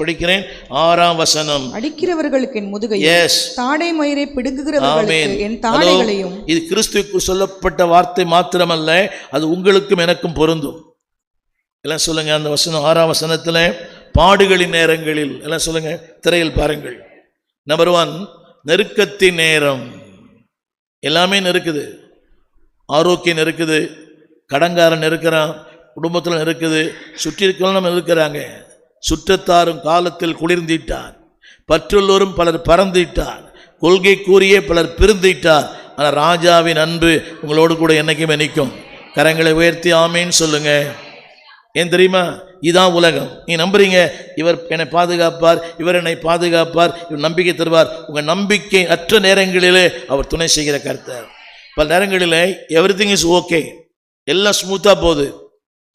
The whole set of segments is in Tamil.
படிக்கிறேன். 6ஆம் வசனம். அடிக்கிறவர்களுக்கு என் முதுகையும் தாடை மயிரை பிடுங்குகிறவர்களுக்கு என் தாடைகளையும். இது கிறிஸ்துவுக்கு சொல்லப்பட்ட வார்த்தை மாத்திரமல்ல, அது உங்களுக்கும் எனக்கும் பொருந்தும். எல்லாம் சொல்லுங்க. அந்த வசனம் 6ஆம் வசனத்துல பாடுகளின் நேரங்களில் எல்லாம் சொல்லுங்க. திரையில் பாருங்கள். நம்பர் 1, நெருக்கத்தின் நேரம். எல்லாமே நெருக்குது. ஆரோக்கியம் இருக்குது, கடங்காரன் இருக்கிறான், குடும்பத்தில் இருக்குது, சுற்றி இருக்கிறவங்க இருக்கிறாங்க. சுற்றத்தாரும் காலத்தில் குளிர்ந்திட்டார், பற்றுள்ளோரும் பலர் பறந்திட்டார், கொள்கை கூறியே பலர் பிரிந்திட்டார். ஆனால் ராஜாவின் அன்பு உங்களோடு கூட என்னைக்குமே நிற்கும். கரங்களை உயர்த்தி ஆமேன்னு சொல்லுங்க. ஏன் தெரியுமா? இதான் உலகம். நீ நம்புறீங்க, இவர் என்னை பாதுகாப்பார், இவர் என்னை பாதுகாப்பார், இவர் நம்பிக்கை தருவார். உங்கள் நம்பிக்கை அற்ற நேரங்களிலே அவர் துணை செய்கிற கர்த்தர். பல நேரங்களில் எவ்ரிதிங் இஸ் ஓகே, எல்லாம் ஸ்மூத்தாக போகுது,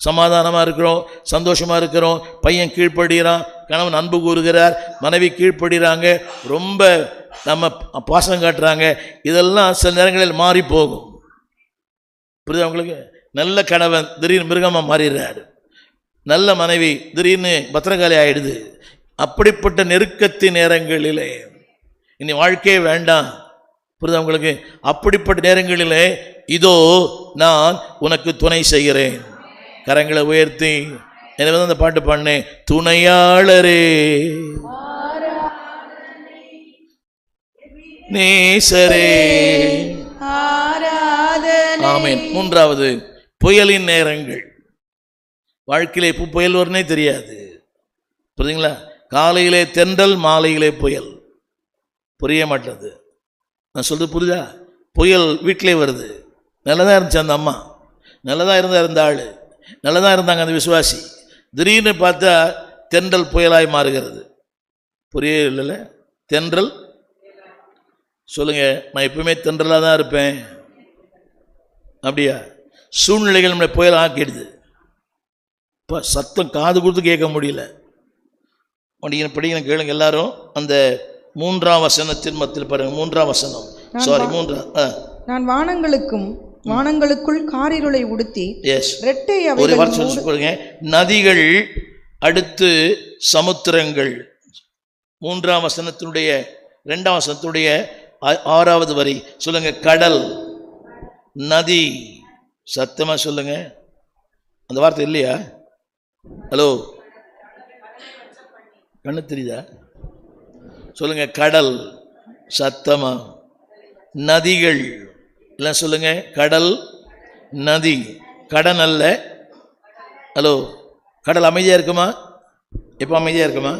சமாதானமாக இருக்கிறோம், சந்தோஷமாக இருக்கிறோம், பையன் கீழ்ப்படுகிறான், கணவன் அன்பு கூறுகிறார், மனைவி கீழ்ப்படுகிறாங்க, ரொம்ப நம்ம பாசம் காட்டுறாங்க. இதெல்லாம் சில நேரங்களில் மாறி போகும். புரியுது உங்களுக்கு? நல்ல கணவன் திடீர்னு மிருகமாக மாறிடுறாரு, நல்ல மனைவி திடீர்னு பத்திரகாளி ஆயிடுது. அப்படிப்பட்ட நெருக்கத்தின் நேரங்களிலே இனி வாழ்க்கையே வேண்டாம். புரியுதா உங்களுக்கு? அப்படிப்பட்ட நேரங்களிலே இதோ நான் உனக்கு துணை செய்கிறேன். கரங்களை உயர்த்தி எனவே அந்த பாட்டு பாடினேன். துணையாளரே நேசரே ஆமென். 3வது, புயலின் நேரங்கள். வாழ்க்கையிலே இப்போ புயல் வரும்னே தெரியாது. புரியுதுங்களா? காலையிலே தென்றல், மாலையிலே புயல். புரிய மாட்டேது. நான் சொல்றது புரியுதா? புயல் வீட்டிலே வருது. நல்லதாக இருந்துச்சு அந்த அம்மா, நல்லதாக இருந்த ஆள், நல்லதாக இருந்தாங்க அந்த விசுவாசி. திடீர்னு பார்த்தா தென்றல் புயலாய் மாறுகிறது. புரிய இல்லைல்ல? தென்றல் சொல்லுங்க. நான் எப்பவுமே தென்றலாக தான் இருப்பேன். அப்படியா? சூழ்நிலைகள் நம்மளை புயல் ஆக்கிடுது. இப்போ சத்தம் காது கொடுத்து கேட்க முடியல. படிக்கிற கேளுங்க எல்லாரும். அந்த 3ஆம் வசனத்தின் மத்தியில் பாருங்க. 3ஆம் வசனம். நான் வானங்களுக்குள் காரிருளை உடுத்தி இரட்டை ஒரு வார்த்தை சொல்லுங்க. நதிகள், அடுத்து சமுத்திரங்கள். 3ஆம் வசனத்தினுடைய 2ஆம் வசனத்துடைய 6வது வரி சொல்லுங்க. கடல், நதி. சத்தமா சொல்லுங்க. அந்த வார்த்தை இல்லையா? ஹலோ, கண்ணு தெரியுதா? சொல்லுங்க. கடல், சத்தமா. நதிகள் எல்லாம் சொல்லுங்க. கடல், நதி. கடல் அல்ல. ஹலோ, கடல் அமைதியா இருக்குமா? எப்போ அமைதியா இருக்குமா?